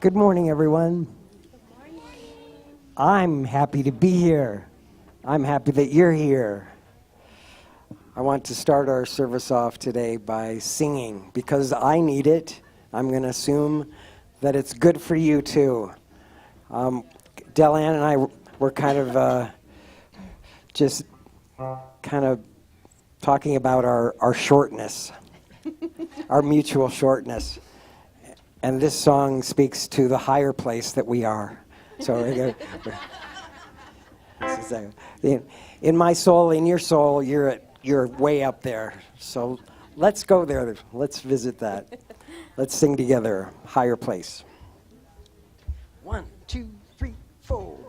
Good morning, everyone. Good morning. I'm happy to be here. I'm happy that you're here. I want to start our service off today by singing because I need it. I'm going to assume that it's good for you too. Delanne and I were kind of talking about our shortness, our mutual shortness. And this song speaks to the higher place that we are. So, in my soul, in your soul, you're way up there. So let's go there. Let's visit that. Let's sing together, higher place. 1, 2, 3, 4.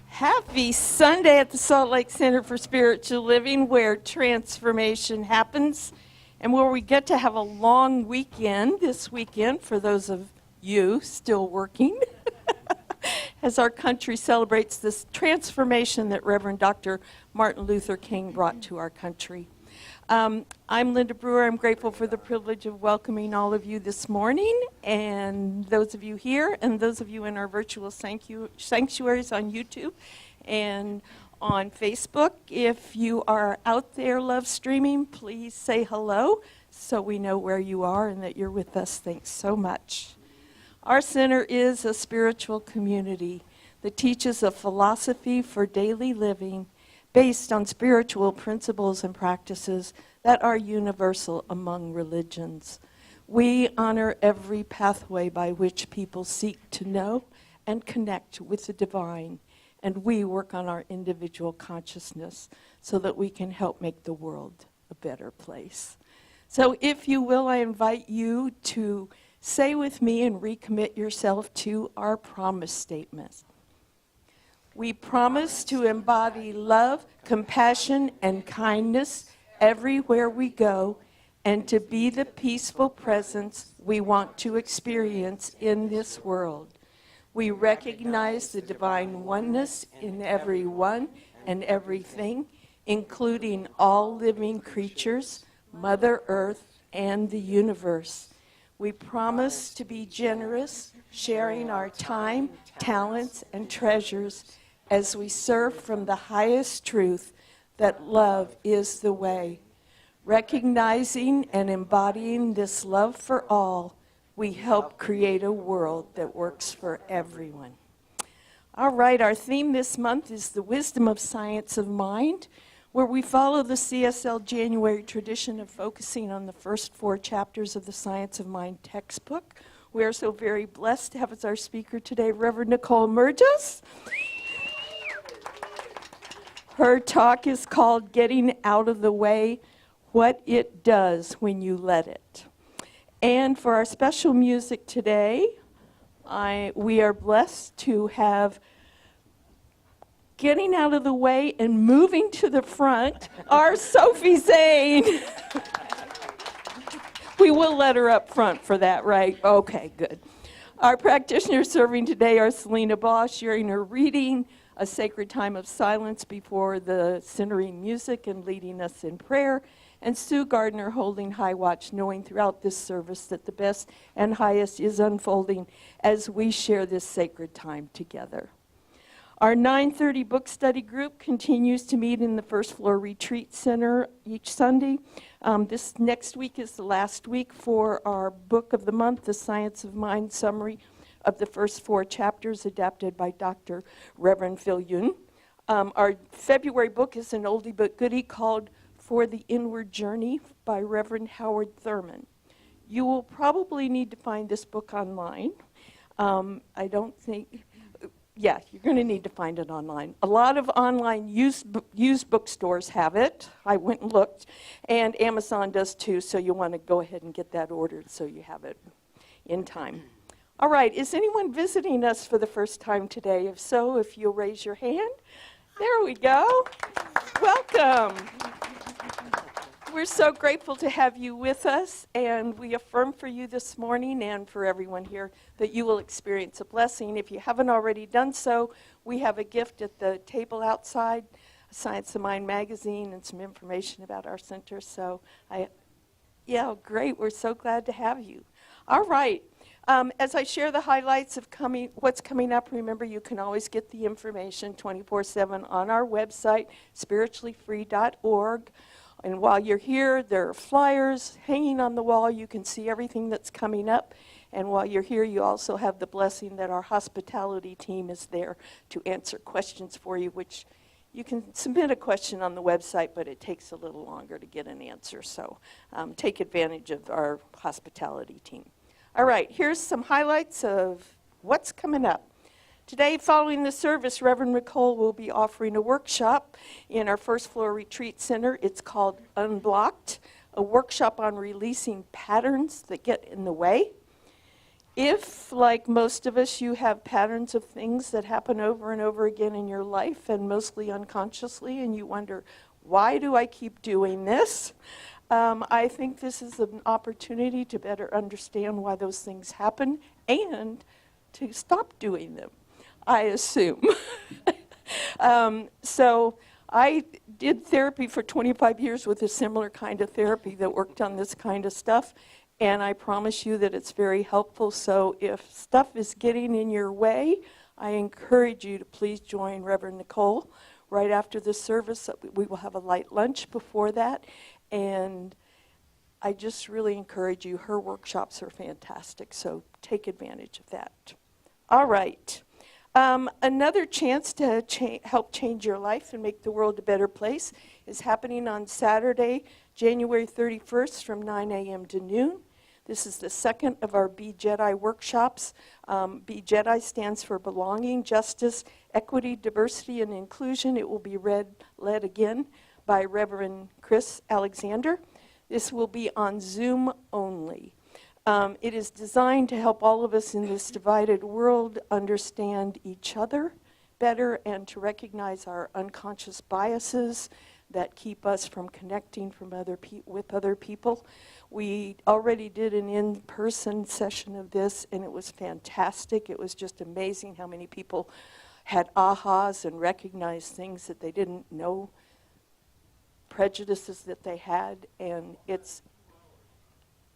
Happy Sunday at the Salt Lake Center for Spiritual Living, where transformation happens and where we get to have a long weekend this weekend for those of you still working as our country celebrates this transformation that Reverend Dr. Martin Luther King brought to our country. I'm Linda Brewer. I'm grateful for the privilege of welcoming all of you this morning, and those of you here and those of you in our virtual sanctuaries on YouTube and on Facebook. If you are out there live streaming, please say hello so we know where you are and that you're with us. Thanks so much. Our center is a spiritual community that teaches a philosophy for daily living based on spiritual principles and practices that are universal among religions. We honor every pathway by which people seek to know and connect with the divine, and we work on our individual consciousness so that we can help make the world a better place. So if you will, I invite you to say with me and recommit yourself to our promise statement. We promise to embody love, compassion, and kindness everywhere we go, and to be the peaceful presence we want to experience in this world. We recognize the divine oneness in everyone and everything, including all living creatures, Mother Earth, and the universe. We promise to be generous, sharing our time, talents, and treasures as we serve from the highest truth that love is the way. Recognizing and embodying this love for all, we help create a world that works for everyone. All right, our theme this month is the wisdom of science of mind, where we follow the CSL January tradition of focusing on the first 4 chapters of the Science of Mind textbook. We are so very blessed to have as our speaker today Reverend Nicole Murgis. Her talk is called Getting Out of the Way, What It Does When You Let It. And for our special music today, we are blessed to have getting out of the way and moving to the front, our Sophie Zane. We will let her up front for that, right? Okay, good. Our practitioners serving today are Selena Bosch, sharing her reading, a sacred time of silence before the centering music and leading us in prayer, and Sue Gardner holding high watch, knowing throughout this service that the best and highest is unfolding as we share this sacred time together. Our 9:30 book study group continues to meet in the first floor retreat center each Sunday. This next week is the last week for our book of the month, the Science of Mind summary of the first 4 chapters adapted by Dr. Reverend Phil Yoon. Our February book is an oldie but goodie called For the Inward Journey by Reverend Howard Thurman. You will probably need to find this book online. Yeah, you're going to need to find it online. A lot of online used bookstores have it. I went and looked, and Amazon does too, so you want to go ahead and get that ordered so you have it in time. All right, is anyone visiting us for the first time today? If so, if you'll raise your hand. There we go. Welcome. We're so grateful to have you with us, and we affirm for you this morning and for everyone here that you will experience a blessing. If you haven't already done so, we have a gift at the table outside, a Science of Mind magazine and some information about our center. So, great. We're so glad to have you. All right. As I share the highlights of what's coming up, remember you can always get the information 24/7 on our website, spirituallyfree.org. And while you're here, there are flyers hanging on the wall. You can see everything that's coming up. And while you're here, you also have the blessing that our hospitality team is there to answer questions for you, which you can submit a question on the website, but it takes a little longer to get an answer. So take advantage of our hospitality team. All right, here's some highlights of what's coming up. Today, following the service, Reverend Nicole will be offering a workshop in our first floor retreat center. It's called Unblocked, a workshop on releasing patterns that get in the way. If, like most of us, you have patterns of things that happen over and over again in your life, and mostly unconsciously, and you wonder, why do I keep doing this? I think this is an opportunity to better understand why those things happen and to stop doing them, I assume. So I did therapy for 25 years with a similar kind of therapy that worked on this kind of stuff, and I promise you that it's very helpful. So if stuff is getting in your way, I encourage you to please join Reverend Nicole right after the service. We will have a light lunch before that, and I just really encourage you. Her workshops are fantastic, so take advantage of that. All right. Another chance to help change your life and make the world a better place is happening on Saturday, January 31st from 9 a.m. to noon. This is the second of our Be Jedi workshops. Be Jedi stands for Belonging, Justice, Equity, Diversity, and Inclusion. It will be led again by Reverend Chris Alexander. This will be on Zoom only. It is designed to help all of us in this divided world understand each other better and to recognize our unconscious biases that keep us from connecting with other people. We already did an in-person session of this, and it was fantastic. It was just amazing how many people had ahas and recognized things that they didn't know, prejudices that they had, and it's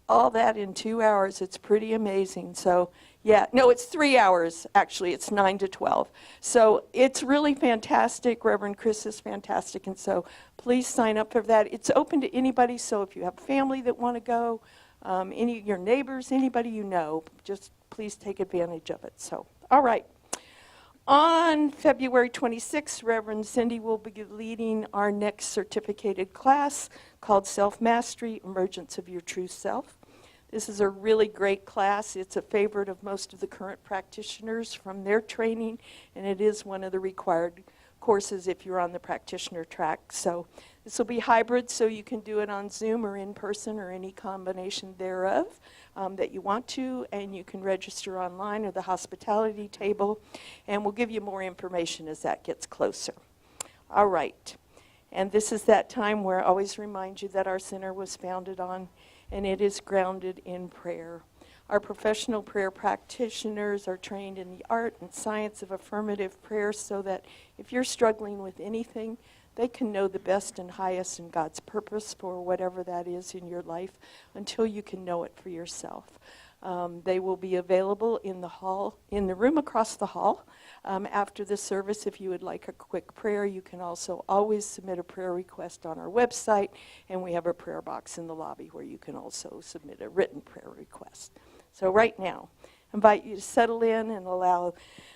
all that in 2 hours. It's pretty amazing. So, yeah, no, it's 3 hours, actually. It's 9 to 12. So it's really fantastic. Reverend Chris is fantastic, and so please sign up for that. It's open to anybody, so if you have family that want to go, any of your neighbors, anybody you know, just please take advantage of it. So, all right. On February 26th, Reverend Cindy will be leading our next certificated class called Self-Mastery, Emergence of Your True Self. This is a really great class. It's a favorite of most of the current practitioners from their training, and it is one of the required courses if you're on the practitioner track. So this will be hybrid, so you can do it on Zoom or in person or any combination thereof that you want to, and you can register online or the hospitality table, and we'll give you more information as that gets closer. All right. And this is that time where I always remind you that our center was founded on, and it is grounded in prayer. Our professional prayer practitioners are trained in the art and science of affirmative prayer so that if you're struggling with anything, they can know the best and highest in God's purpose for whatever that is in your life until you can know it for yourself. They will be available in the hall, in the room across the hall. After the service, if you would like a quick prayer, you can also always submit a prayer request on our website, and we have a prayer box in the lobby where you can also submit a written prayer request. So right now, I invite you to settle in and allow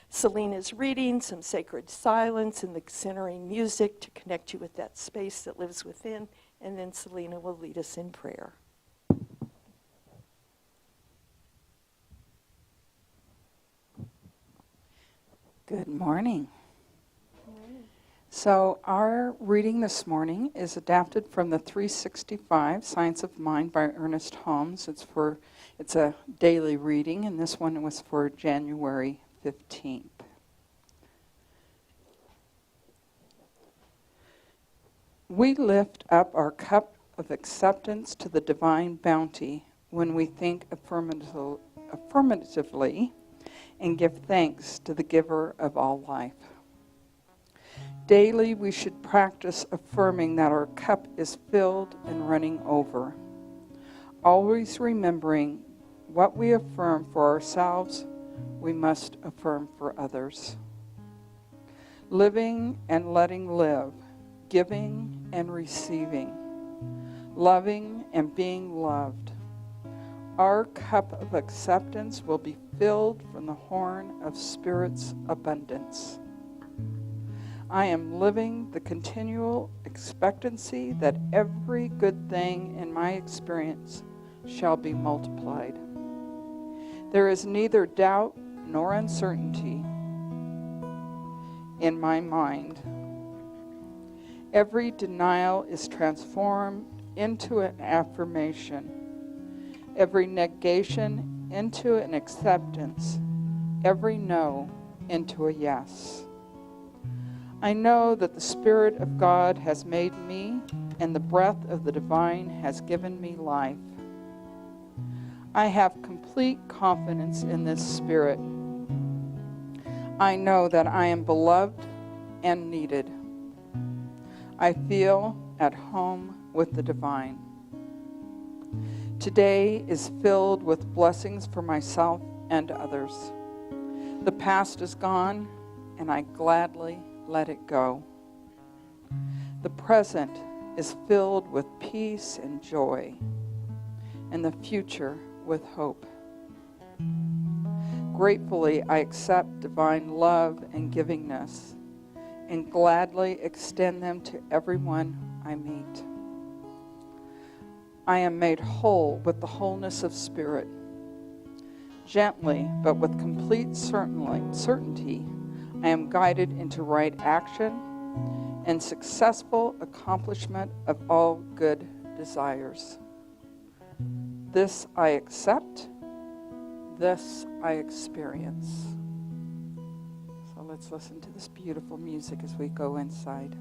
Selena's reading, some sacred silence, and the centering music to connect you with that space that lives within, and then Selena will lead us in prayer. Good morning. So our reading this morning is adapted from the 365 Science of Mind by Ernest Holmes. It's a daily reading, and this one was for January 15th. We lift up our cup of acceptance to the divine bounty when we think affirmatively and give thanks to the giver of all life. Daily, we should practice affirming that our cup is filled and running over. Always remembering what we affirm for ourselves, we must affirm for others. Living and letting live, giving and receiving, loving and being loved. Our cup of acceptance will be filled from the horn of Spirit's abundance. I am living the continual expectancy that every good thing in my experience shall be multiplied. There is neither doubt nor uncertainty in my mind. Every denial is transformed into an affirmation. Every negation into an acceptance, every no into a yes. I know that the Spirit of God has made me, and the breath of the divine has given me life. I have complete confidence in this Spirit. I know that I am beloved and needed. I feel at home with the divine. Today is filled with blessings for myself and others. The past is gone, and I gladly let it go. The present is filled with peace and joy, and the future with hope. Gratefully, I accept divine love and givingness, and gladly extend them to everyone I meet. I am made whole with the wholeness of spirit. Gently, but with complete certainty, I am guided into right action and successful accomplishment of all good desires. This I accept, this I experience. So let's listen to this beautiful music as we go inside.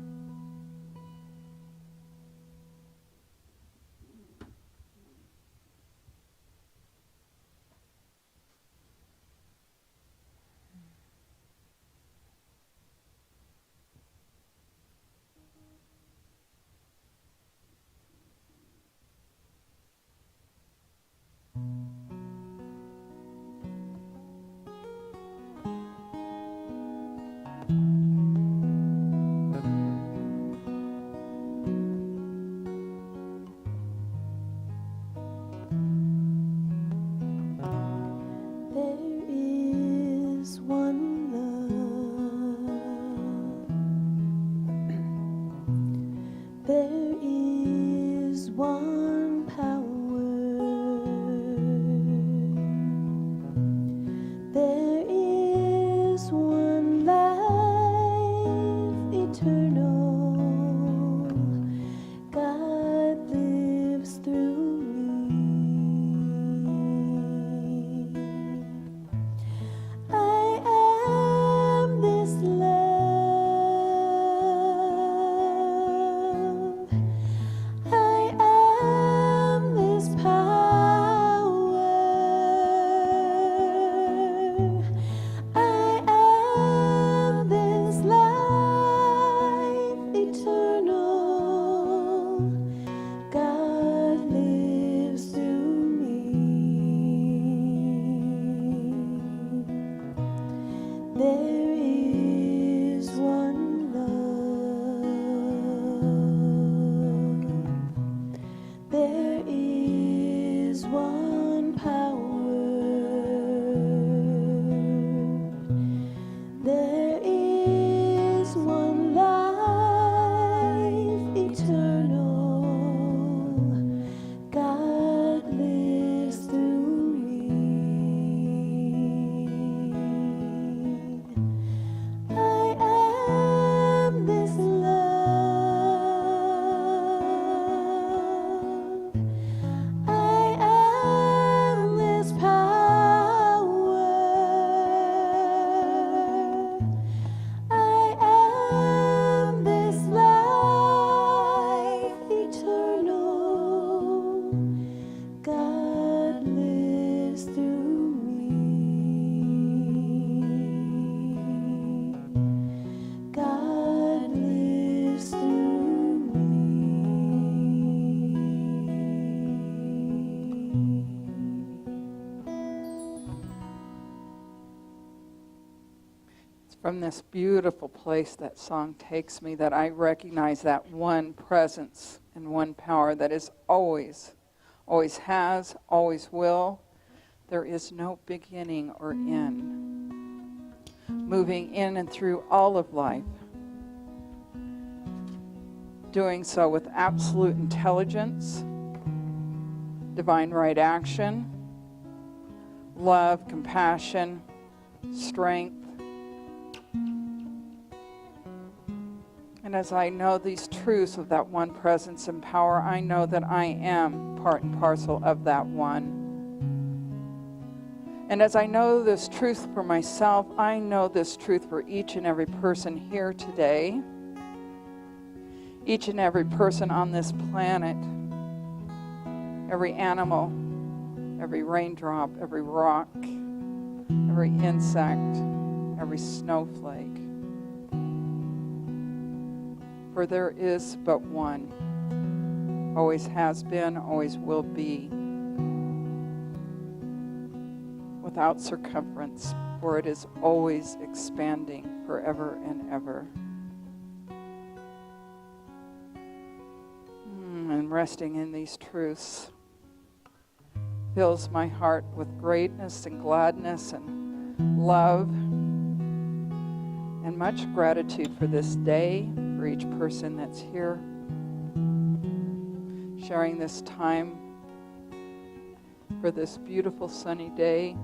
From this beautiful place that song takes me, that I recognize that one presence and one power that is always has, always will. There is no beginning or end. Moving in and through all of life. Doing so with absolute intelligence, divine right action, love, compassion, strength. And as I know these truths of that one presence and power, I know that I am part and parcel of that one. And as I know this truth for myself, I know this truth for each and every person here today, each and every person on this planet, every animal, every raindrop, every rock, every insect, every snowflake. For there is but one, always has been, always will be, without circumference, for it is always expanding forever and ever. And resting in these truths fills my heart with greatness and gladness and love and much gratitude for this day, for each person that's here, sharing this time for this beautiful sunny day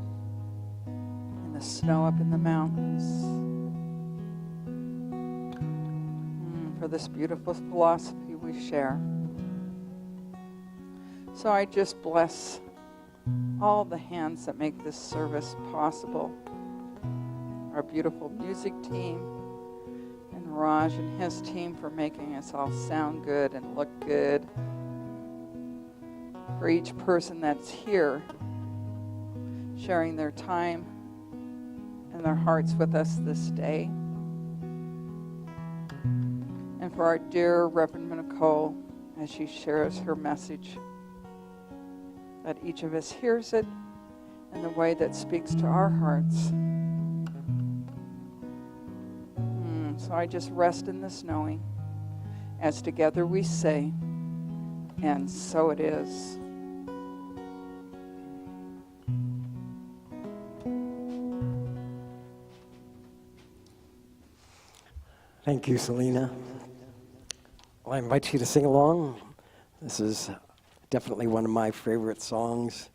and the snow up in the mountains. For this beautiful philosophy we share. So I just bless all the hands that make this service possible. Our beautiful music team, and Raj and his team for making us all sound good and look good. For each person that's here, sharing their time and their hearts with us this day. And for our dear Reverend Nicole, as she shares her message, that each of us hears it in the way that speaks to our hearts. So I just rest in this knowing, as together we say, and so it is. Thank you, Selena. Well, I invite you to sing along. This is definitely one of my favorite songs.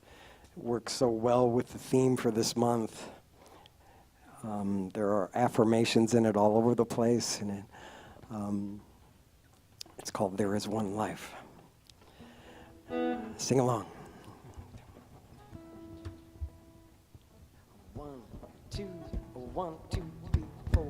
It works so well with the theme for this month. There are affirmations in it all over the place, and it's called There Is One Life. Sing along. 1, 2, 1, 2, 3, 4.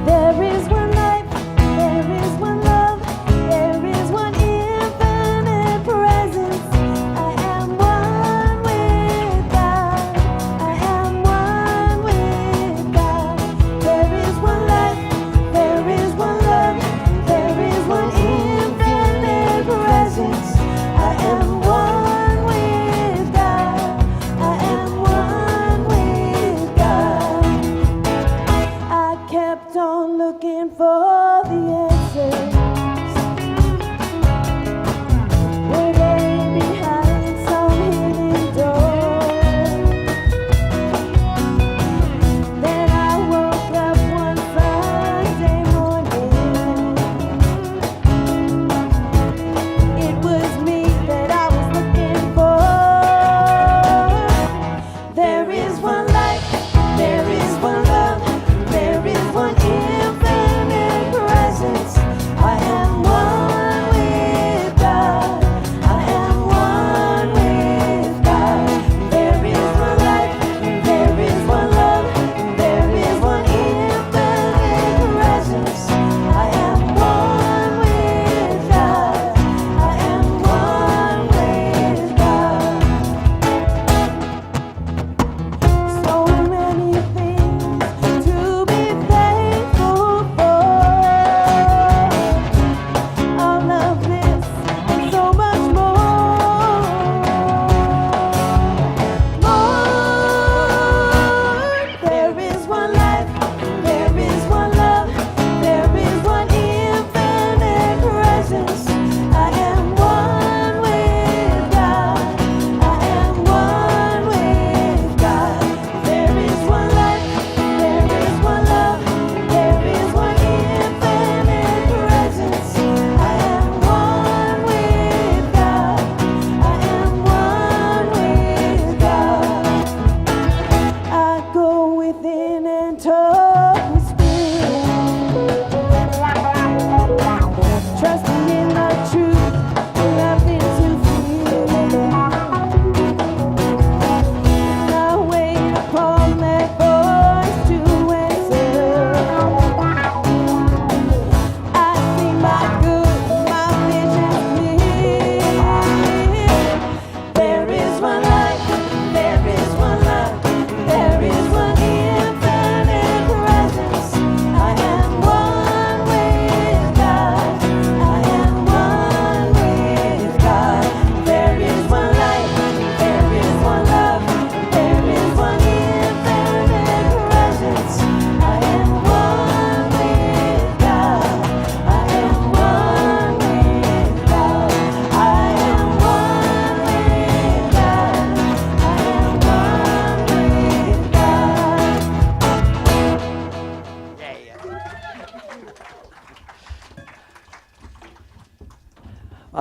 There is one life, there is one love, there is one infinite presence. I am one with God, I am one with God. There is one life, there is one love, there is one infinite presence. I am one with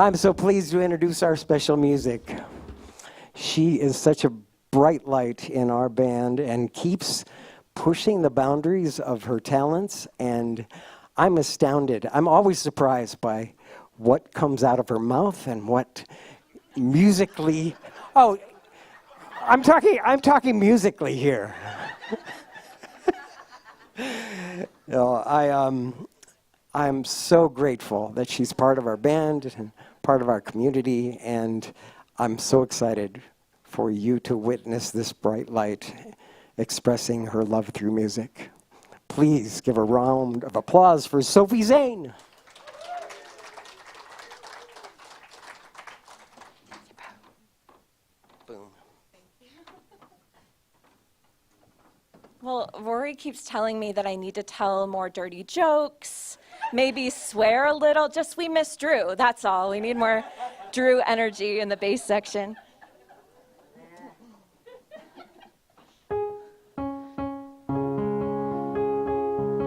I'm so pleased to introduce our special music. She is such a bright light in our band and keeps pushing the boundaries of her talents, and I'm astounded. I'm always surprised by what comes out of her mouth and what musically. Oh, I'm talking musically here. I'm so grateful that she's part of our band and part of our community, and I'm so excited for you to witness this bright light expressing her love through music. Please give a round of applause for Sophie Zane. Boom. Well, Rory keeps telling me that I need to tell more dirty jokes, maybe swear a little. Just we miss Drew, that's all. We need more Drew energy in the bass section.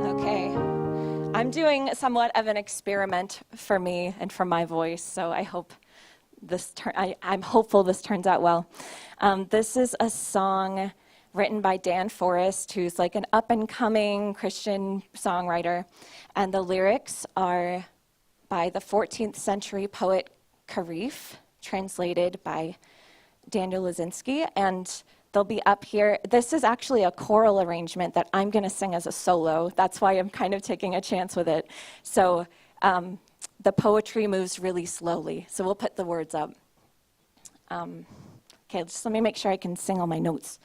Okay, I'm doing somewhat of an experiment for me and for my voice, so I hope I'm hopeful this turns out well. This is a song written by Dan Forrest, who's like an up-and-coming Christian songwriter. And the lyrics are by the 14th century poet Kharif, translated by Daniel Lazinski. And they'll be up here. This is actually a choral arrangement that I'm going to sing as a solo. That's why I'm kind of taking a chance with it. So the poetry moves really slowly. So we'll put the words up. Okay, just let me make sure I can sing all my notes.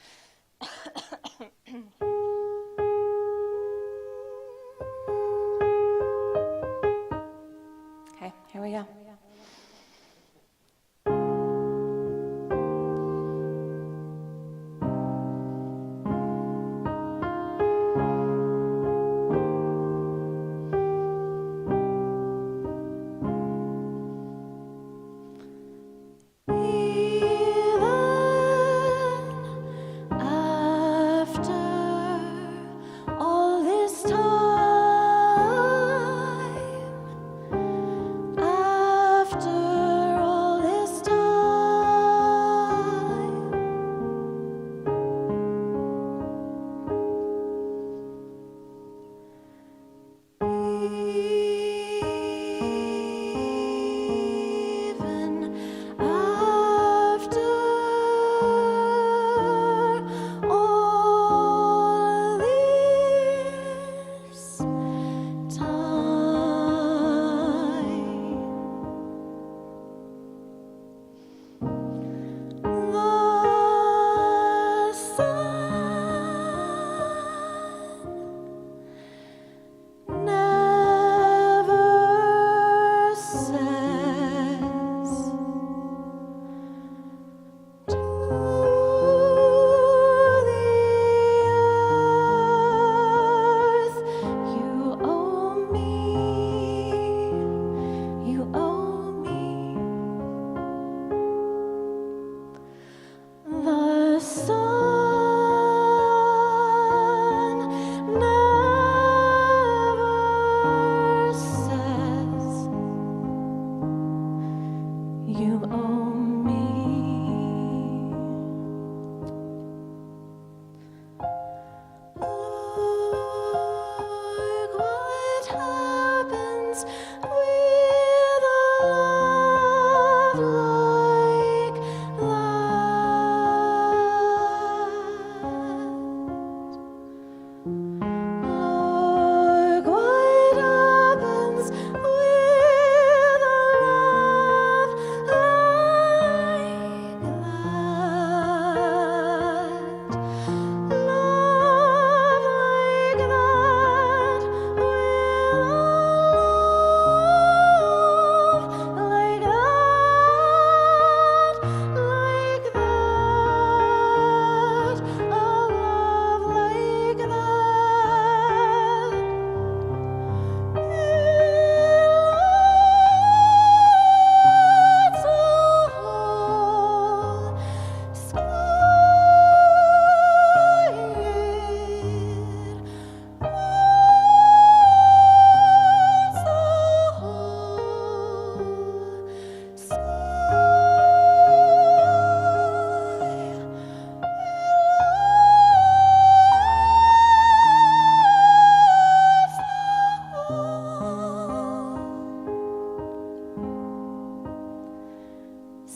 Okay, here we go. All this time,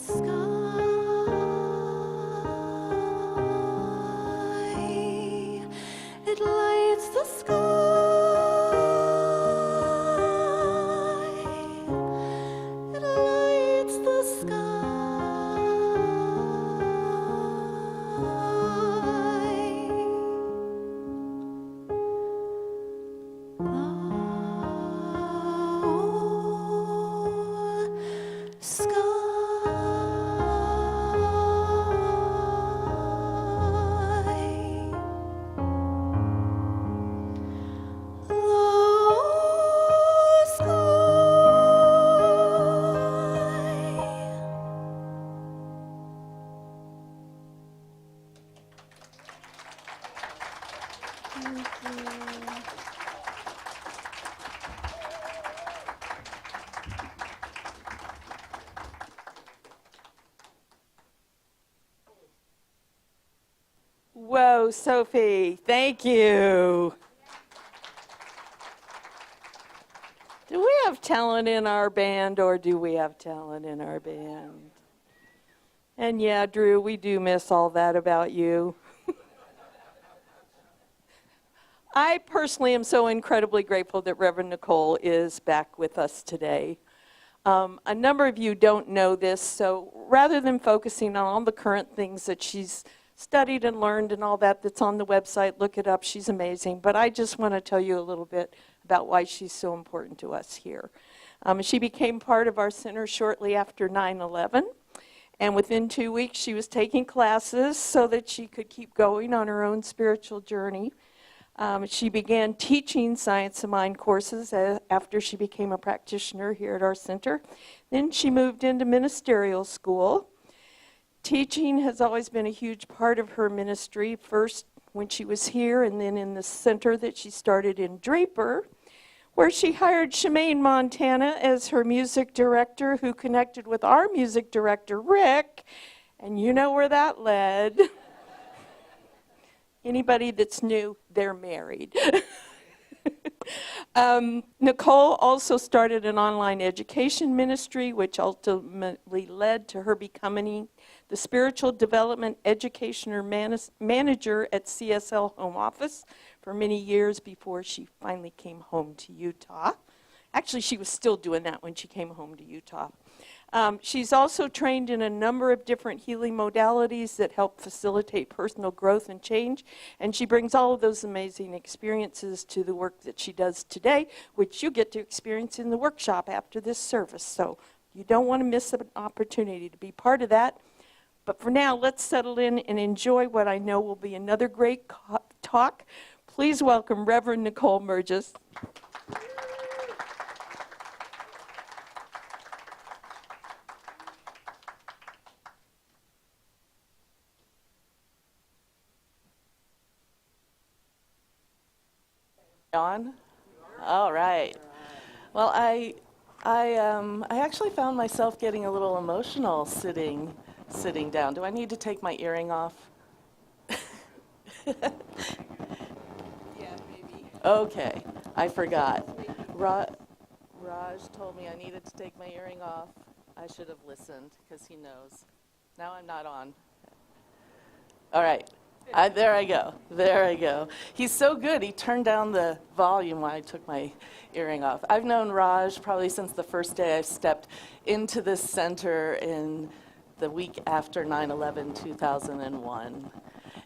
It lights the sky. It lights the Whoa, Sophie, thank you. Do we have talent in our band, or do we have talent in our band? And yeah, Drew, we do miss all that about you. I personally am so incredibly grateful that Reverend Nicole is back with us today. A number of you don't know this, so rather than focusing on all the current things that she's studied and learned and all that that's on the website, look it up, she's amazing. But I just want to tell you a little bit about why she's so important to us here. She became part of our center shortly after 9/11, and within 2 weeks she was taking classes so that she could keep going on her own spiritual journey. She began teaching Science of Mind courses after she became a practitioner here at our center. Then she moved into ministerial school. Teaching has always been a huge part of her ministry, first when she was here and then in the center that she started in Draper, where she hired Shemaine Montana as her music director, who connected with our music director, Rick, and you know where that led. Anybody that's new, they're married. Nicole also started an online education ministry, which ultimately led to her becoming the Spiritual Development Educationer Manager at CSL Home Office for many years before she finally came home to Utah. Actually, she was still doing that when she came home to Utah. She's also trained in a number of different healing modalities that help facilitate personal growth and change, and she brings all of those amazing experiences to the work that she does today, which you get to experience in the workshop after this service. So you don't want to miss an opportunity to be part of that. But for now, let's settle in and enjoy what I know will be another great talk. Please welcome Reverend Nicole Merges. On? All right. Well, I actually found myself getting a little emotional sitting down. Do I need to take my earring off? Yeah, maybe. Okay, I forgot. Raj told me I needed to take my earring off. I should have listened because he knows. Now I'm not on. All right. There I go. He's so good. He turned down the volume when I took my earring off. I've known Raj probably since the first day I stepped into this center in the week after 9/11, 2001.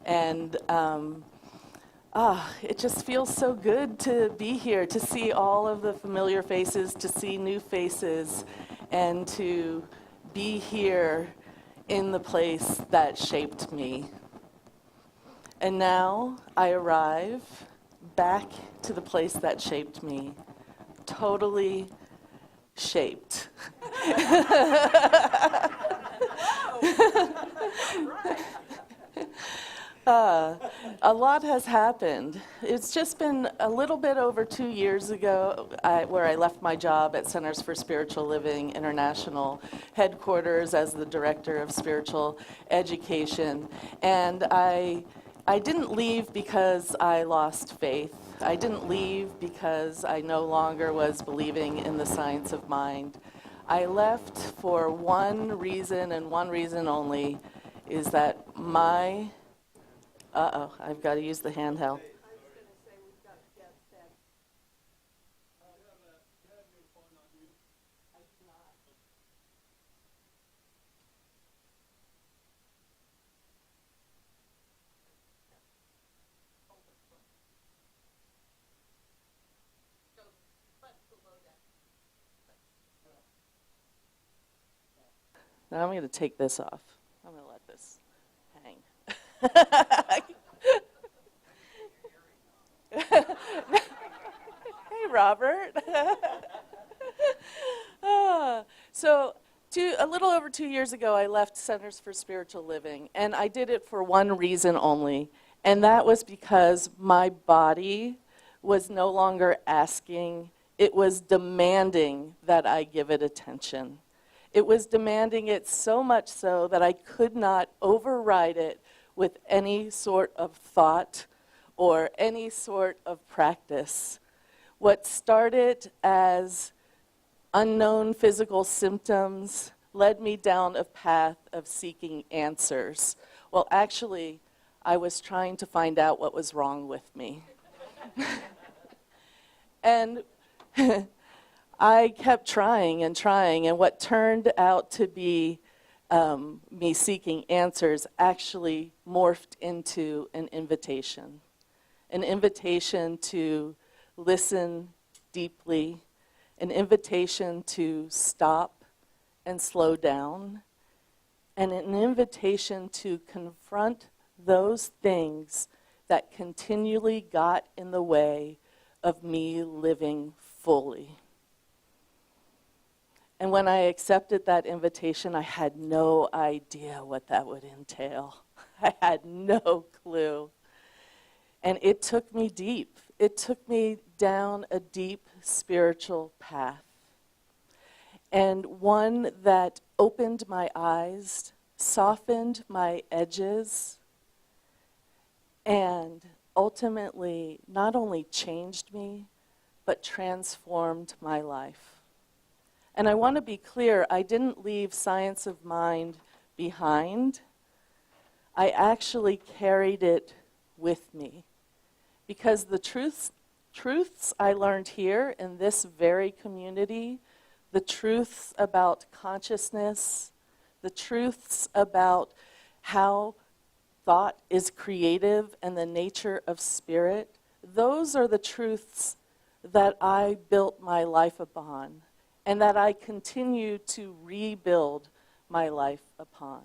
And it just feels so good to be here, to see all of the familiar faces, to see new faces, and to be here in the place that shaped me. And now I arrive back to the place that shaped me, totally shaped. A lot has happened. It's just been a little bit over 2 years ago where I left my job at Centers for Spiritual Living International headquarters as the Director of Spiritual Education. And I didn't leave because I lost faith. I didn't leave because I no longer was believing in the science of mind. I left for one reason and one reason only, is that I've got to use the handheld. Now I'm going to take this off. I'm going to let this hang. Hey, Robert. So a little over 2 years ago, I left Centers for Spiritual Living, and I did it for one reason only, and that was because my body was no longer asking, it was demanding that I give it attention. It was demanding it so much so that I could not override it with any sort of thought or any sort of practice. What started as unknown physical symptoms led me down a path of seeking answers. Well, actually, I was trying to find out what was wrong with me. And I kept trying, and what turned out to be me seeking answers actually morphed into an invitation to listen deeply, an invitation to stop and slow down, and an invitation to confront those things that continually got in the way of me living fully. And when I accepted that invitation, I had no idea what that would entail. I had no clue. And it took me deep. It took me down a deep spiritual path. And one that opened my eyes, softened my edges, and ultimately not only changed me, but transformed my life. And I want to be clear, I didn't leave Science of Mind behind. I actually carried it with me. Because the truths I learned here in this very community, the truths about consciousness, the truths about how thought is creative and the nature of spirit, those are the truths that I built my life upon, and that I continue to rebuild my life upon.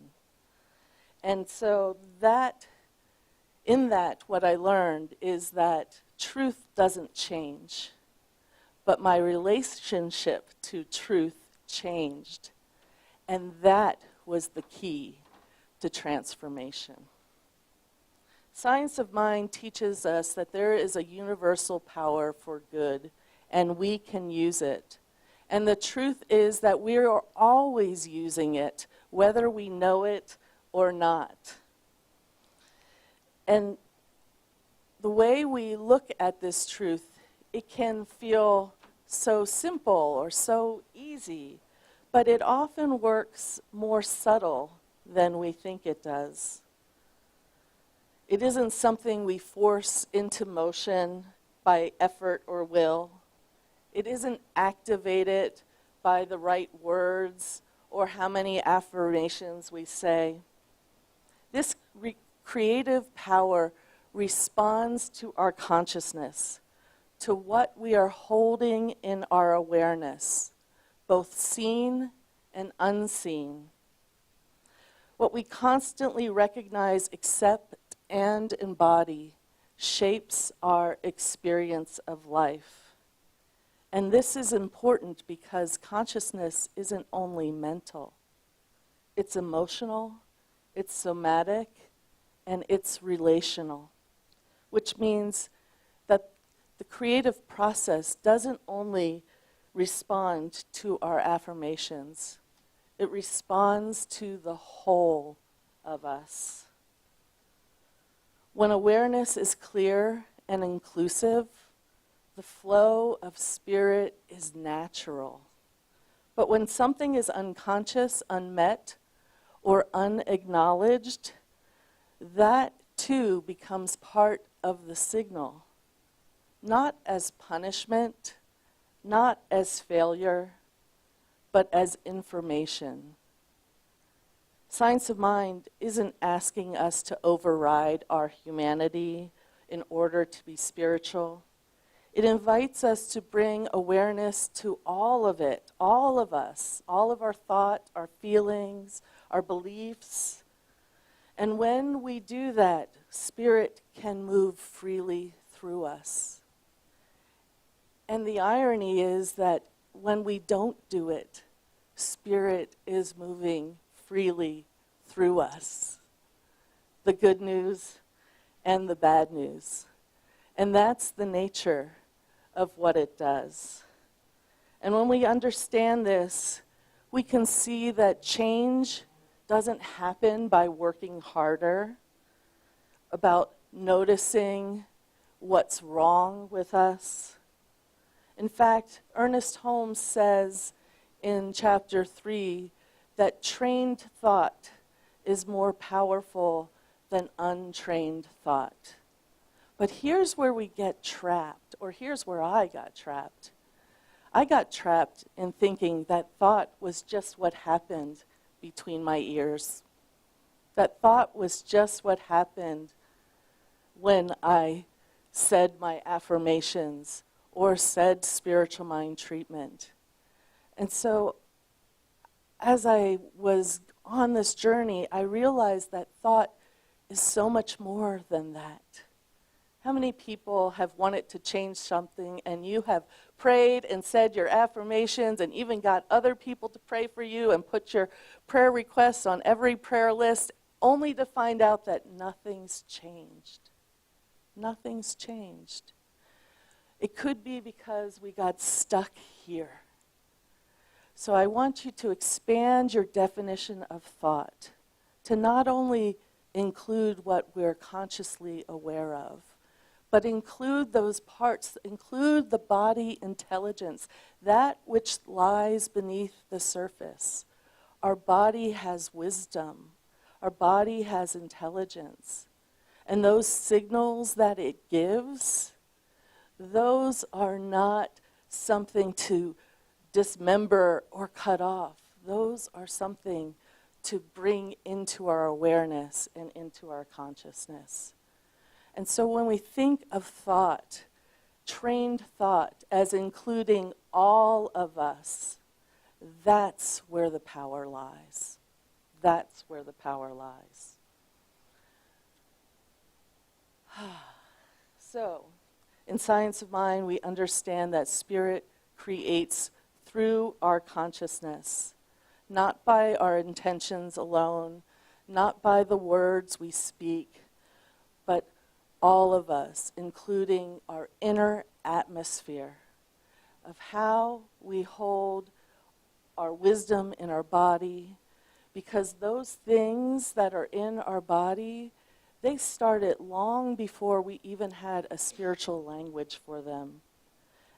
And so in that, what I learned is that truth doesn't change, but my relationship to truth changed. And that was the key to transformation. Science of Mind teaches us that there is a universal power for good, and we can use it. And the truth is that we are always using it, whether we know it or not. And the way we look at this truth, it can feel so simple or so easy, but it often works more subtle than we think it does. It isn't something we force into motion by effort or will. It isn't activated by the right words or how many affirmations we say. This creative power responds to our consciousness, to what we are holding in our awareness, both seen and unseen. What we constantly recognize, accept, and embody shapes our experience of life. And this is important because consciousness isn't only mental. It's emotional, it's somatic, and it's relational, which means that the creative process doesn't only respond to our affirmations, it responds to the whole of us. When awareness is clear and inclusive, the flow of spirit is natural. But when something is unconscious, unmet, or unacknowledged, that too becomes part of the signal, not as punishment, not as failure, but as information. Science of Mind isn't asking us to override our humanity in order to be spiritual. It invites us to bring awareness to all of it, all of us, all of our thought, our feelings, our beliefs. And when we do that, spirit can move freely through us. And the irony is that when we don't do it, spirit is moving freely through us. The good news and the bad news. And that's the nature of what it does. And when we understand this, we can see that change doesn't happen by working harder, about noticing what's wrong with us. In fact, Ernest Holmes says in chapter 3 that trained thought is more powerful than untrained thought. But here's where we get trapped, or here's where I got trapped. I got trapped in thinking that thought was just what happened between my ears. That thought was just what happened when I said my affirmations or said spiritual mind treatment. And so as I was on this journey, I realized that thought is so much more than that. How many people have wanted to change something and you have prayed and said your affirmations and even got other people to pray for you and put your prayer requests on every prayer list only to find out that nothing's changed? Nothing's changed. It could be because we got stuck here. So I want you to expand your definition of thought to not only include what we're consciously aware of, but include those parts, include the body intelligence, that which lies beneath the surface. Our body has wisdom. Our body has intelligence. And those signals that it gives, those are not something to dismember or cut off. Those are something to bring into our awareness and into our consciousness. And so when we think of thought, trained thought, as including all of us, that's where the power lies. That's where the power lies. So, in Science of Mind, we understand that spirit creates through our consciousness, not by our intentions alone, not by the words we speak, but all of us, including our inner atmosphere of how we hold our wisdom in our body, because those things that are in our body, they started long before we even had a spiritual language for them.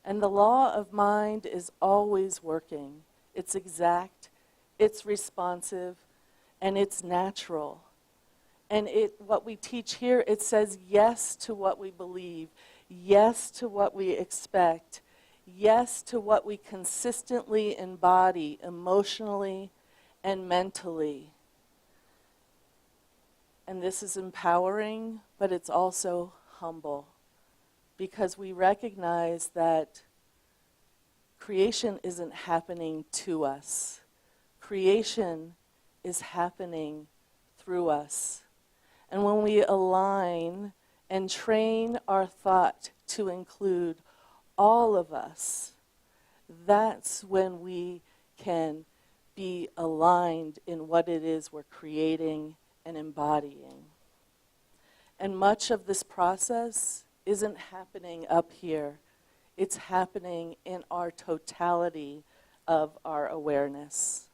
And the law of mind is always working. It's exact, it's responsive, and it's natural. And what we teach here, it says yes to what we believe, yes to what we expect, yes to what we consistently embody emotionally and mentally. And this is empowering, but it's also humble, because we recognize that creation isn't happening to us. Creation is happening through us. And when we align and train our thought to include all of us, that's when we can be aligned in what it is we're creating and embodying. And much of this process isn't happening up here. It's happening in our totality of our awareness.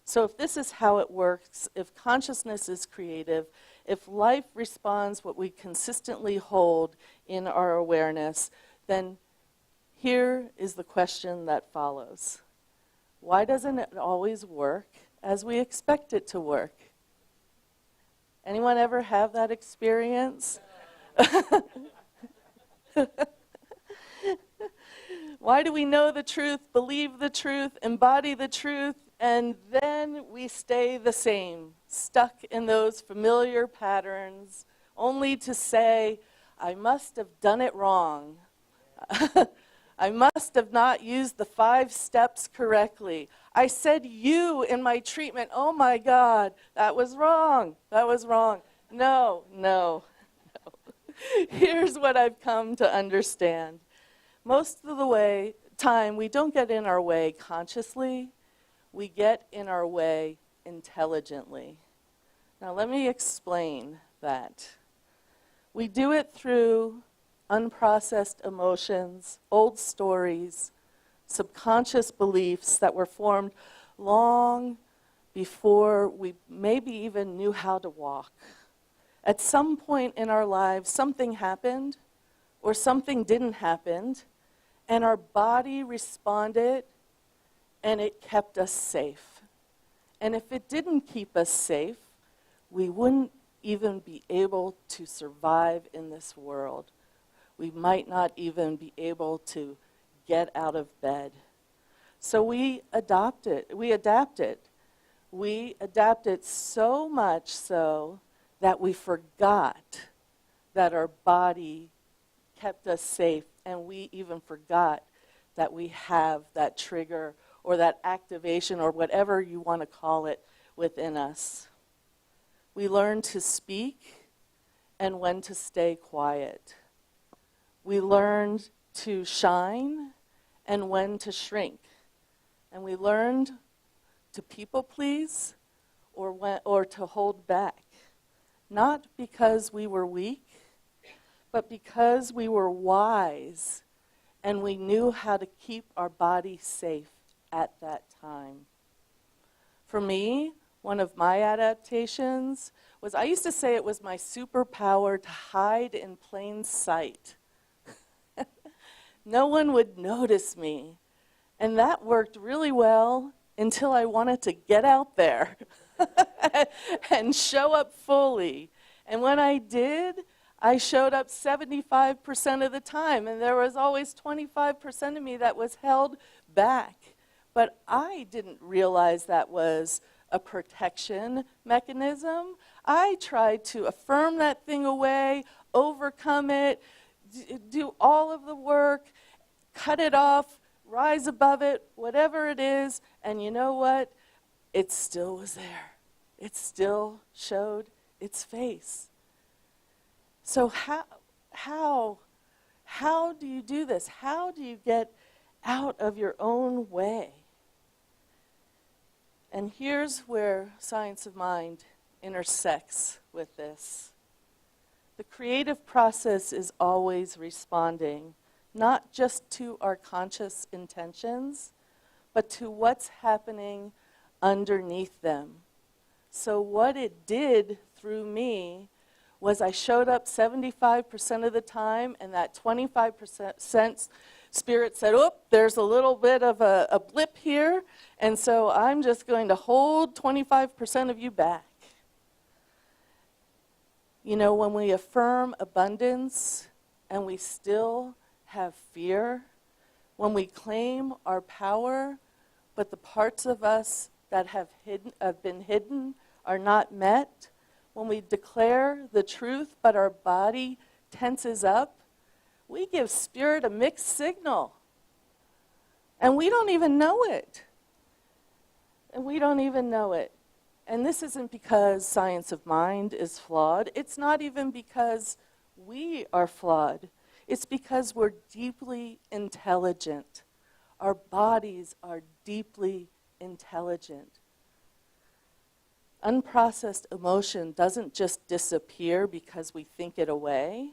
So if this is how it works, if consciousness is creative, if life responds what we consistently hold in our awareness, then here is the question that follows. Why doesn't it always work as we expect it to work? Anyone ever have that experience? Why do we know the truth, believe the truth, embody the truth, and then we stay the same, stuck in those familiar patterns, only to say, I must have done it wrong. I must have not used the 5 steps correctly. I said you in my treatment. Oh my God, that was wrong. That was wrong. No. Here's what I've come to understand. Most of the time, we don't get in our way consciously. We get in our way intelligently. Now let me explain that. We do it through unprocessed emotions, old stories, subconscious beliefs that were formed long before we maybe even knew how to walk. At some point in our lives, something happened or something didn't happen, and our body responded and it kept us safe. And if it didn't keep us safe, we wouldn't even be able to survive in this world. We might not even be able to get out of bed. So we adapted. We adapted so much so that we forgot that our body kept us safe, and we even forgot that we have that trigger or that activation or whatever you want to call it within us. We learned to speak and when to stay quiet. We learned to shine and when to shrink. And we learned to people please or to hold back. Not because we were weak, but because we were wise and we knew how to keep our body safe at that time. For me, one of my adaptations was, I used to say it was my superpower to hide in plain sight. No one would notice me. And that worked really well until I wanted to get out there and show up fully. And when I did, I showed up 75% of the time, and there was always 25% of me that was held back. But I didn't realize that was a protection mechanism. I tried to affirm that thing away, overcome it, do all of the work, cut it off, rise above it, whatever it is, and you know what? It still was there. It still showed its face. So how do you do this? How do you get out of your own way? And here's where science of mind intersects with this. The creative process is always responding, not just to our conscious intentions, but to what's happening underneath them. So what it did through me was I showed up 75% of the time, and that 25% spirit said, oh, there's a little bit of a blip here, and so I'm just going to hold 25% of you back. You know, when we affirm abundance and we still have fear, when we claim our power, but the parts of us that have been hidden are not met, when we declare the truth but our body tenses up, we give spirit a mixed signal. And we don't even know it. And this isn't because science of mind is flawed. It's not even because we are flawed. It's because we're deeply intelligent. Our bodies are deeply intelligent. Unprocessed emotion doesn't just disappear because we think it away.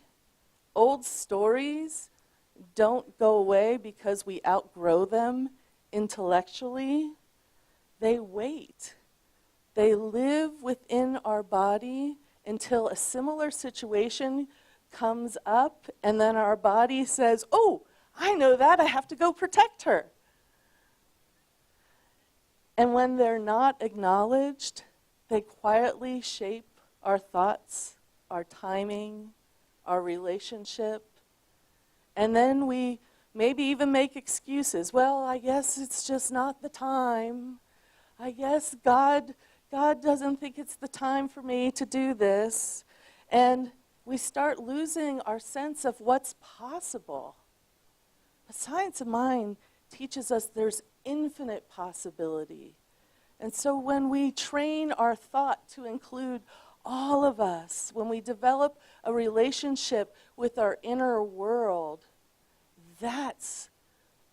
Old stories don't go away because we outgrow them intellectually. They wait. They live within our body until a similar situation comes up, and then our body says, oh, I know that, I have to go protect her. And when they're not acknowledged, they quietly shape our thoughts, our timing, our relationship. And then we maybe even make excuses. Well, I guess it's just not the time. I guess God doesn't think it's the time for me to do this. And we start losing our sense of what's possible. The science of mind teaches us there's infinite possibility. And so when we train our thought to include all of us, when we develop a relationship with our inner world, that's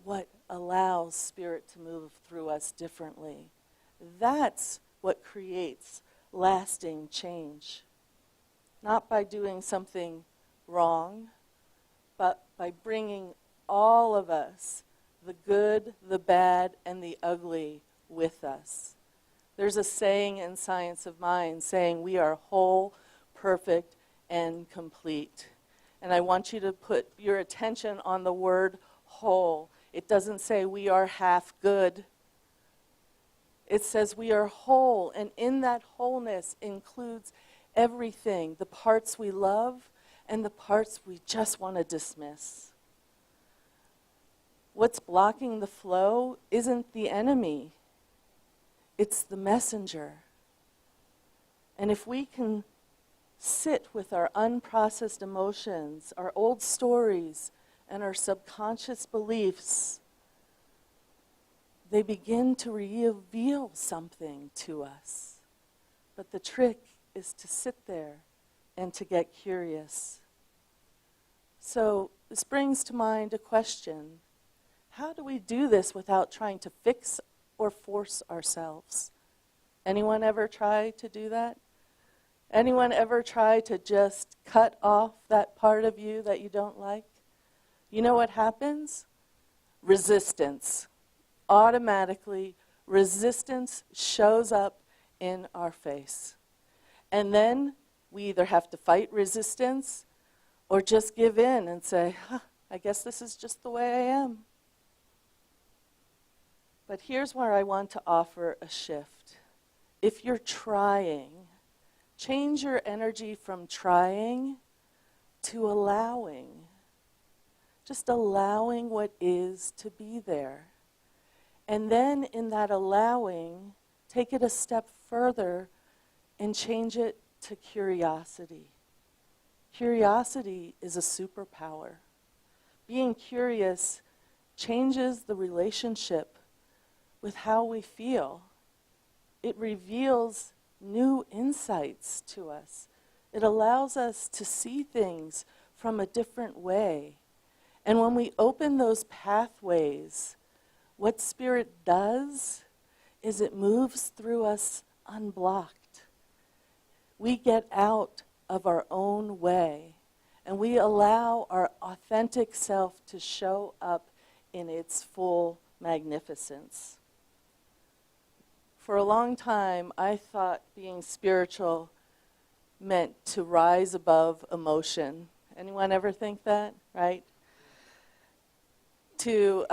what allows Spirit to move through us differently. That's what creates lasting change. Not by doing something wrong, but by bringing all of us, the good, the bad, and the ugly, with us. There's a saying in Science of Mind saying we are whole, perfect, and complete. And I want you to put your attention on the word whole. It doesn't say we are half good. It says we are whole, and in that wholeness includes everything, the parts we love and the parts we just want to dismiss. What's blocking the flow isn't the enemy. It's the messenger. And if we can sit with our unprocessed emotions, our old stories, and our subconscious beliefs, they begin to reveal something to us. But the trick is to sit there and to get curious. So this brings to mind a question. How do we do this without trying to fix or force ourselves? Anyone ever try to do that? Anyone ever try to just cut off that part of you that you don't like? You know what happens? Resistance. Automatically, resistance shows up in our face. And then we either have to fight resistance or just give in and say, I guess this is just the way I am. But here's where I want to offer a shift. If you're trying, change your energy from trying to allowing. Just allowing what is to be there. And then in that allowing, take it a step further and change it to curiosity. Curiosity is a superpower. Being curious changes the relationship with how we feel. It reveals new insights to us. It allows us to see things from a different way. And when we open those pathways, what Spirit does is it moves through us unblocked. We get out of our own way, and we allow our authentic self to show up in its full magnificence. For a long time, I thought being spiritual meant to rise above emotion. Anyone ever think that, right? To,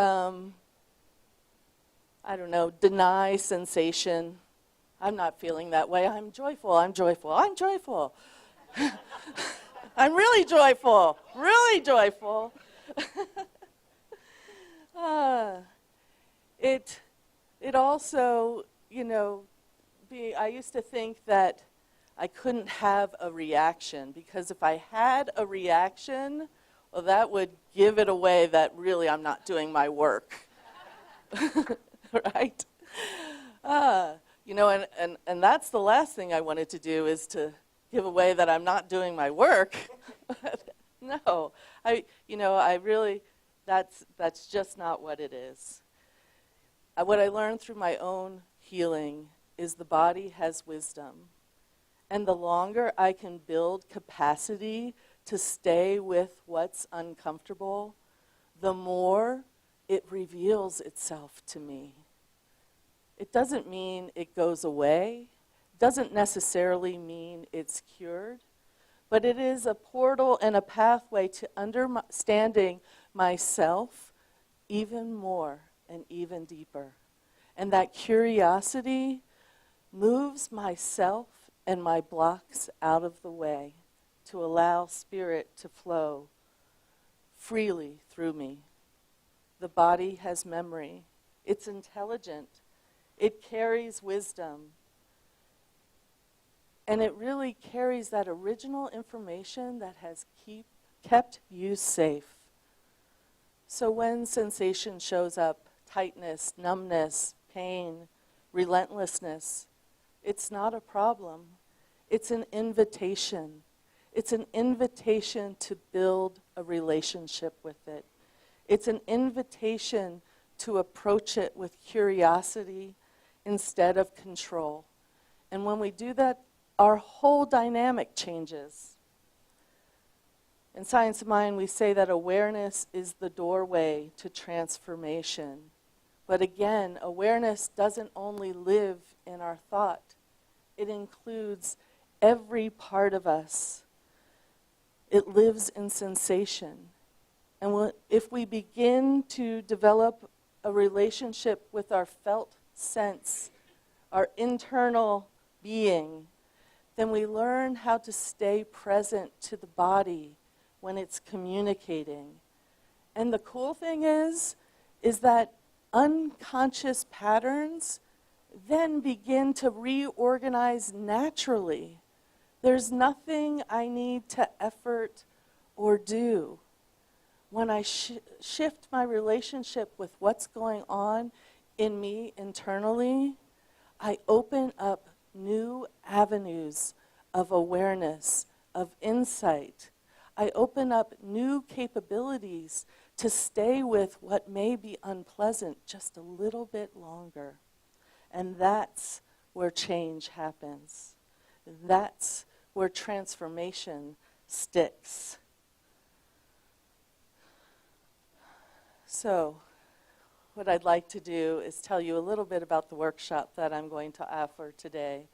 deny sensation. I'm not feeling that way. I'm joyful. I'm joyful. I'm joyful. I'm really joyful. Really joyful. It also, I used to think that I couldn't have a reaction, because if I had a reaction, well, that would give it away that really I'm not doing my work. Right? And that's the last thing I wanted to do, is to give away that I'm not doing my work. No, that's just not what it is. What I learned through my own healing is the body has wisdom. And the longer I can build capacity to stay with what's uncomfortable, the more it reveals itself to me. It doesn't mean it goes away, doesn't necessarily mean it's cured, but it is a portal and a pathway to understanding myself even more and even deeper. And that curiosity moves myself and my blocks out of the way to allow spirit to flow freely through me. The body has memory. It's intelligent. It carries wisdom. And it really carries that original information that has kept you safe. So when sensation shows up, tightness, numbness, pain, relentlessness, it's not a problem. It's an invitation. It's an invitation to build a relationship with it. It's an invitation to approach it with curiosity instead of control. And when we do that, our whole dynamic changes. In Science of Mind, we say that awareness is the doorway to transformation. But again, awareness doesn't only live in our thought. It includes every part of us. It lives in sensation. And if we begin to develop a relationship with our felt sense, our internal being, then we learn how to stay present to the body when it's communicating. And the cool thing is that unconscious patterns then begin to reorganize naturally. There's nothing I need to effort or do. When I shift my relationship with what's going on in me internally, I open up new avenues of awareness, of insight. I open up new capabilities to stay with what may be unpleasant just a little bit longer. And that's where change happens. That's where transformation sticks. So, what I'd like to do is tell you a little bit about the workshop that I'm going to offer today.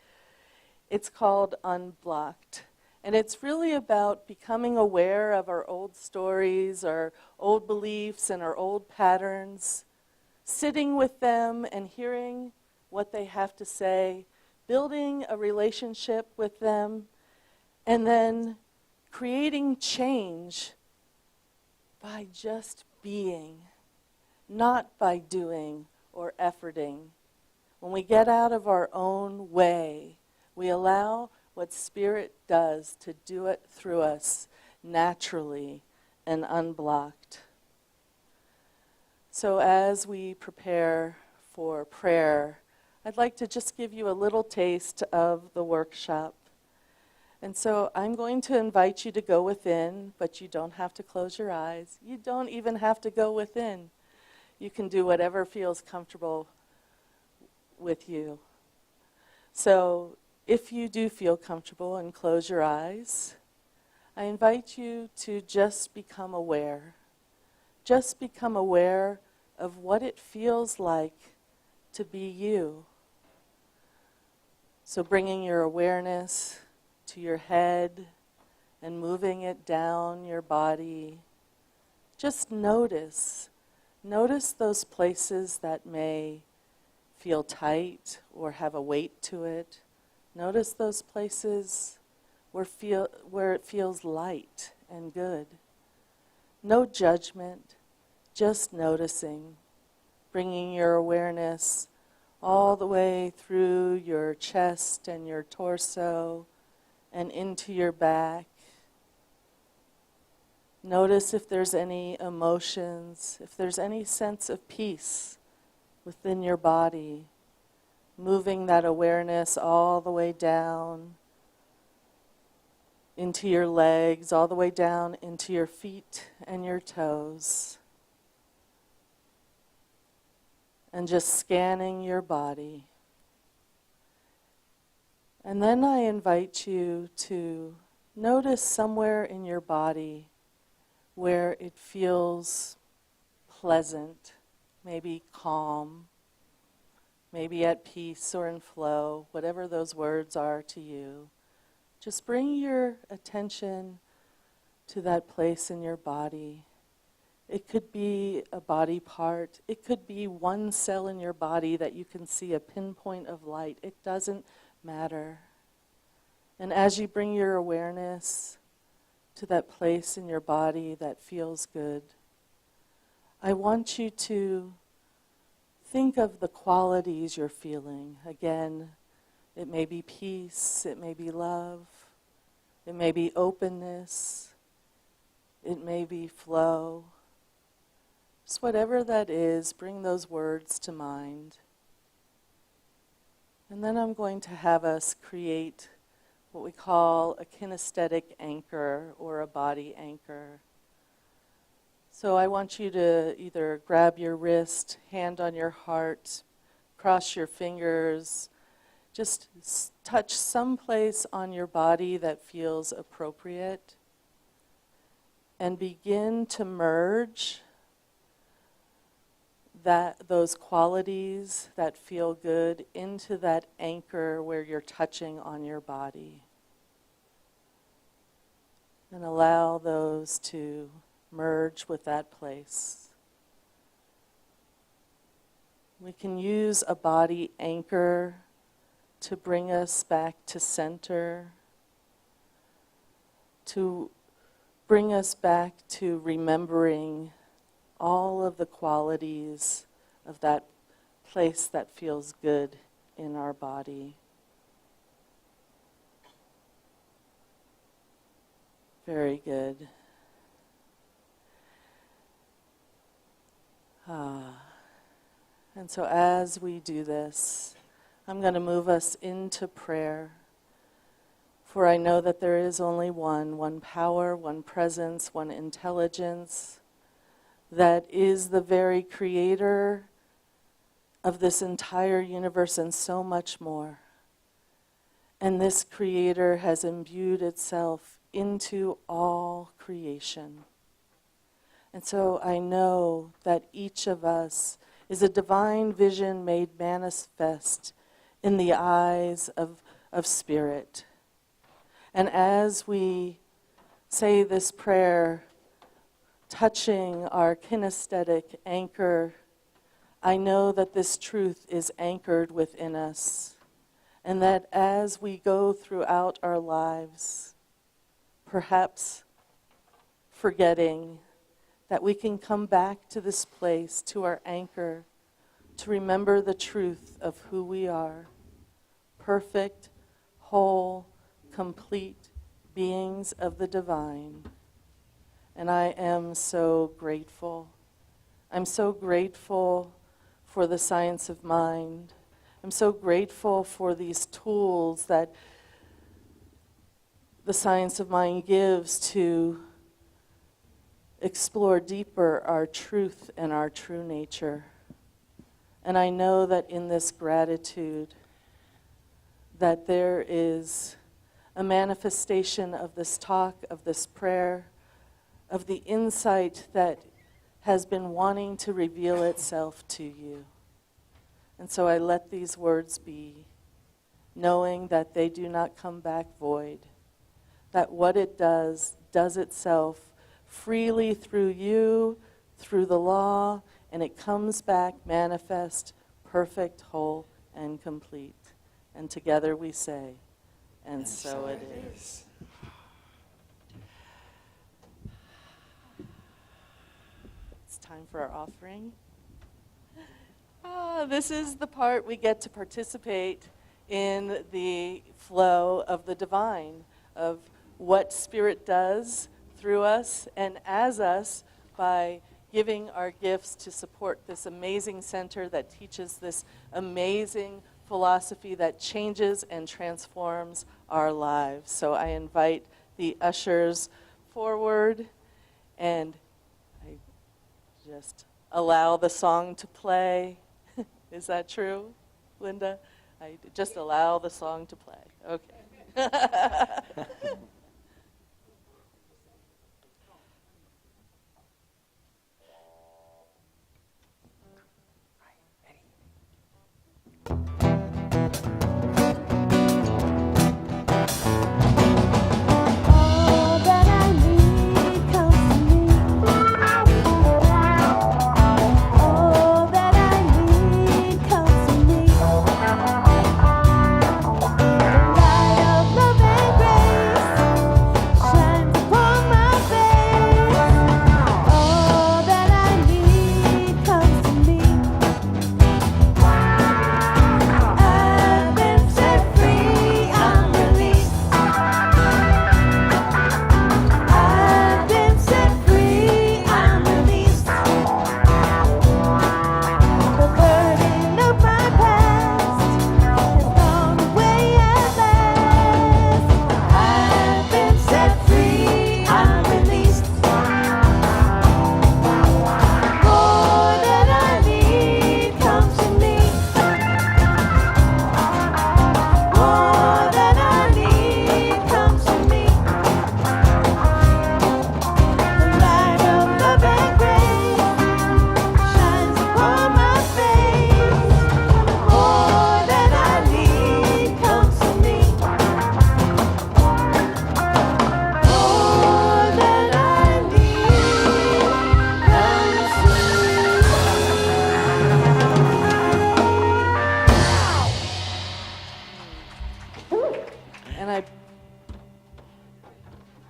It's called Unblocked. And it's really about becoming aware of our old stories, our old beliefs, and our old patterns, sitting with them and hearing what they have to say, building a relationship with them, and then creating change by just being, not by doing or efforting. When we get out of our own way, we allow what Spirit does to do it through us naturally and unblocked. So as we prepare for prayer, I'd like to just give you a little taste of the workshop. And so I'm going to invite you to go within, but you don't have to close your eyes. You don't even have to go within. You can do whatever feels comfortable with you. So if you do feel comfortable and close your eyes, I invite you to just become aware. Just become aware of what it feels like to be you. So bringing your awareness to your head and moving it down your body. Just notice. Notice those places that may feel tight or have a weight to it. Notice those places where it feels light and good. No judgment, just noticing. Bringing your awareness all the way through your chest and your torso and into your back. Notice if there's any emotions, if there's any sense of peace within your body, moving that awareness all the way down into your legs, all the way down into your feet and your toes. And just scanning your body. And then I invite you to notice somewhere in your body where it feels pleasant, maybe calm, maybe at peace or in flow, whatever those words are to you. Just bring your attention to that place in your body It could be a body part. It could be one cell in your body that you can see a pinpoint of light. It doesn't matter. And as you bring your awareness to that place in your body that feels good, I want you to think of the qualities you're feeling. Again, it may be peace, it may be love, it may be openness, it may be flow. Just whatever that is, bring those words to mind. And then I'm going to have us create what we call a kinesthetic anchor or a body anchor. So I want you to either grab your wrist, hand on your heart, cross your fingers, just touch some place on your body that feels appropriate, and begin to merge those qualities that feel good into that anchor where you're touching on your body. And allow those to merge with that place. We can use a body anchor to bring us back to center, to bring us back to remembering all of the qualities of that place that feels good in our body. Very good. And so as we do this, I'm going to move us into prayer. For I know that there is only one power, one presence, one intelligence, that is the very creator of this entire universe and so much more. And this creator has imbued itself into all creation. And so I know that each of us is a divine vision made manifest in the eyes of spirit. And as we say this prayer, touching our kinesthetic anchor, I know that this truth is anchored within us, and that as we go throughout our lives, perhaps forgetting that we can come back to this place, to our anchor, to remember the truth of who we are, perfect, whole, complete beings of the divine. And I am so grateful. I'm so grateful for the science of mind. I'm so grateful for these tools that the science of mind gives to explore deeper our truth and our true nature. And I know that in this gratitude, that there is a manifestation of this talk, of this prayer, of the insight that has been wanting to reveal itself to you. And so I let these words be, knowing that they do not come back void, that what it does itself freely through you, through the law, and it comes back manifest, perfect, whole, and complete. And together we say, and so it is. It's time for our offering. This is the part we get to participate in the flow of the divine, of what Spirit does through us and as us by giving our gifts to support this amazing center that teaches this amazing philosophy that changes and transforms our lives. So I invite the ushers forward, and I just allow the song to play. Is that true, Linda? I just allow the song to play. Okay. All that I need comes to me.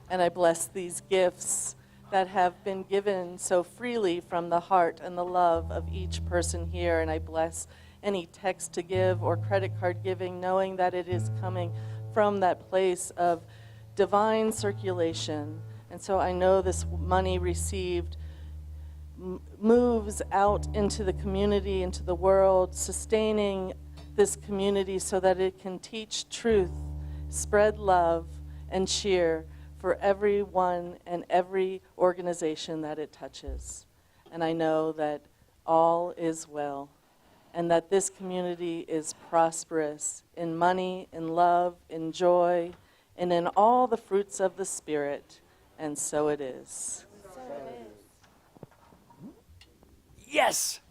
And I bless these gifts that have been given so freely from the heart and the love of each person here. And I bless any text to give or credit card giving, knowing that it is coming from that place of divine circulation. And so I know this money received moves out into the community, into the world, sustaining this community so that it can teach truth, spread love, and cheer for everyone and every organization that it touches. And I know that all is well, and that this community is prosperous in money, in love, in joy, and in all the fruits of the Spirit. And so it is. Yes!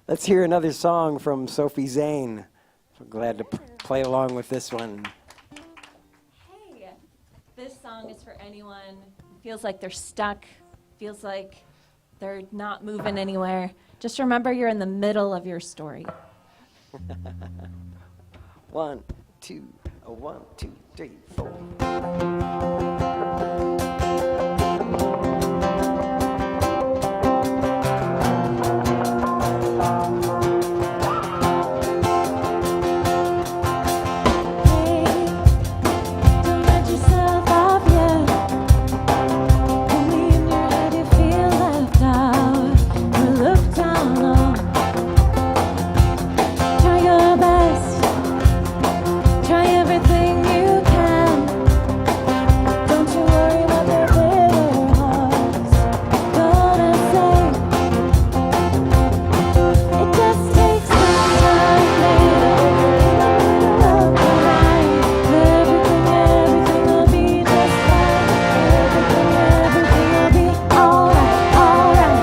Let's hear another song from Sophie Zane. So glad to play along with this one. Hey, this song is for anyone who feels like they're stuck, feels like they're not moving anywhere. Just remember you're in the middle of your story. 1, 2, 1, 2, 3, 4. Don't let yourself off yet. Only in your head you feel left out or looked down on. Try your best. Try everything you can. Don't you worry about their bitter hearts. Gonna say it just takes some time, baby. Love the ride. Everything will be just fine. Everything will be alright, alright.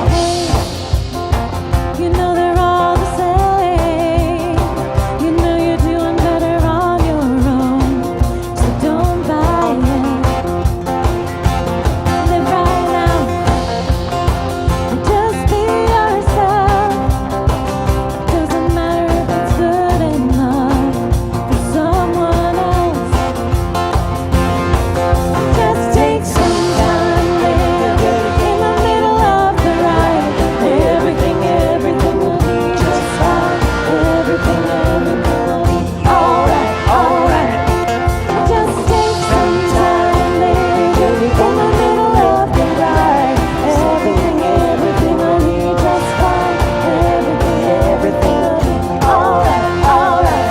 Hey, you know they're all the same. You know you're doing better on your own. So don't buy it. Live right now and just be yourself. Doesn't matter if it's good enough for someone else. Just take some time, baby, in the middle of the ride. Everything will be just fine. Everything will be alright, alright. Just take some time, baby, in the middle of the ride. Everything will be just fine. Everything will be alright, alright.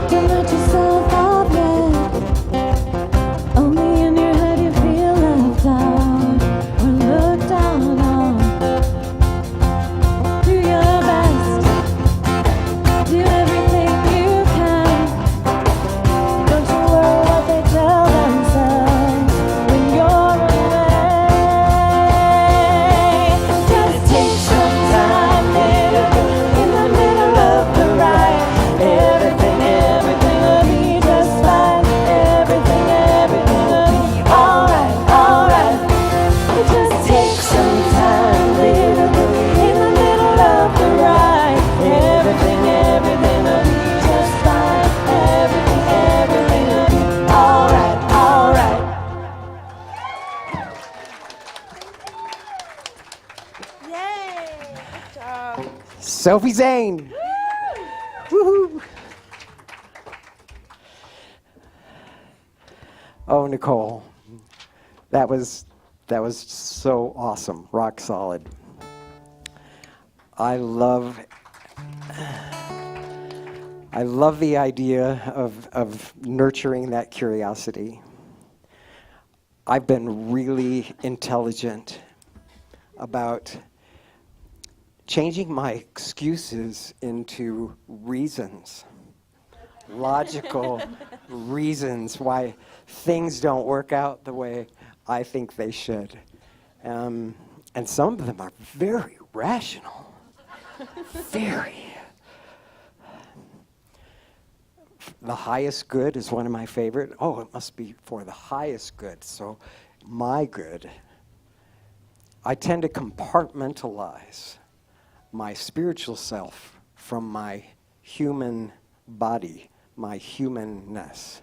Don't let yourself off yet. Only in your head you feel left out or looked down on. Do your best. Do everything you can. Don't you worry what they tell themselves when you're away. Just take some time, baby, in the middle of the ride. Everything will be just fine. Everything will be alright, alright. Just take some time, baby, in the middle of the ride. Everything will be just fine. Everything will be alright, alright. Yay! Good job. Sophie Zane. Woohoo! Oh, Nicole, that was so awesome, rock solid. I love the idea of nurturing that curiosity. I've been really intelligent about changing my excuses into reasons. logical reasons why things don't work out the way I think they should. And some of them are very rational. Very. The highest good is one of my favorite. Oh, it must be for the highest good. So my good. I tend to compartmentalize my spiritual self from my human body, my humanness.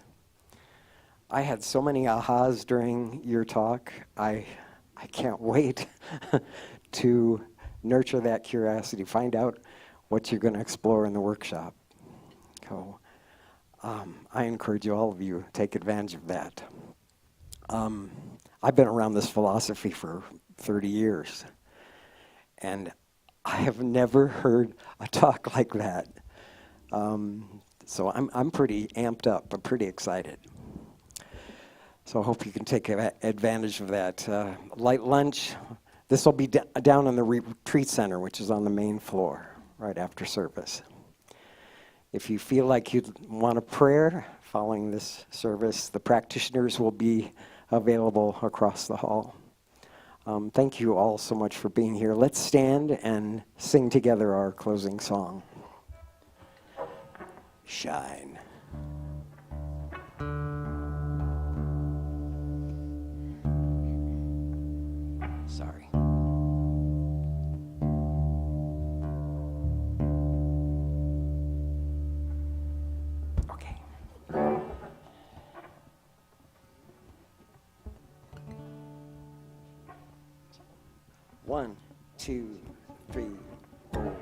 I had so many ahas during your talk. I can't wait to nurture that curiosity, find out what you're going to explore in the workshop. So I encourage all of you to take advantage of that. I've been around this philosophy for 30 years, and I have never heard a talk like that. So I'm pretty amped up. I'm pretty excited. So I hope you can take advantage of that. Light lunch. This will be down in the retreat center, which is on the main floor, right after service. If you feel like you'd want a prayer following this service, the practitioners will be available across the hall. Thank you all so much for being here. Let's stand and sing together our closing song. Shine. Sorry. Okay. 1, 2, 3, 4.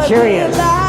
Curious.